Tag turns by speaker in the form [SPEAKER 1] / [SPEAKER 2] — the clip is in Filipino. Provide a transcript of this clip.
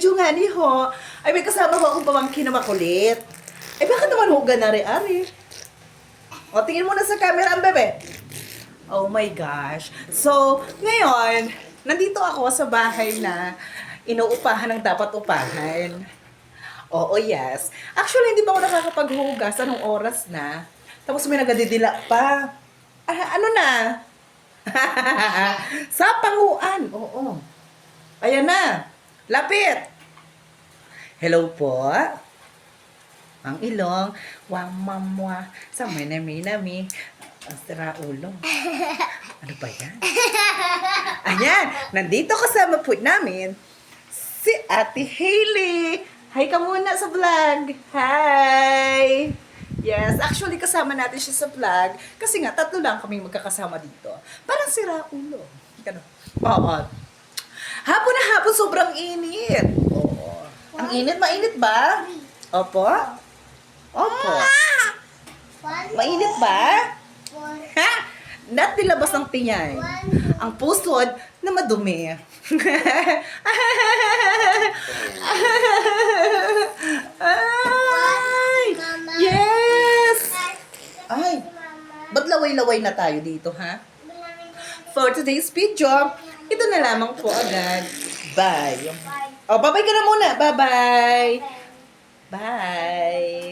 [SPEAKER 1] video nga ni ho. Ay, may kasama ko akong pamangkin na makulit. Ay, bakit naman ho ganari-ari? O, tingin mo na sa camera ang bebe. Oh my gosh. So, ngayon, nandito ako sa bahay na inuupahan ng dapat upahan. Oo, yes. Actually, hindi pa ako nakakapaghugas. Anong oras na? Tapos may nagadidila pa. Ano na? Sa panguan. Oo. Ayan na. Lapit. Hello po. Ang ilong. Wamamwa. Sa minami-nami. Ang sira ulo. Ano ba yan? Ayan. Nandito kasama po namin si Ate Hailey. Hi ka muna sa vlog. Hi. Yes, actually kasama natin siya sa vlog kasi nga tatlo lang kami magkakasama dito. Parang sira ulo. Ganun. Oo. Hapon na hapon, sobrang init. Oo. Ang init, mainit ba? Opo. Opo. Mainit ba? Ha? Not nilabas ng tiyan. Ang pusod na madumi. Ay! Yes! Ay! Ba't laway-laway na tayo dito, ha? For today's video, ito na lamang po agad. Bye! Oh, bye-bye ka na muna. Bye-bye! Bye!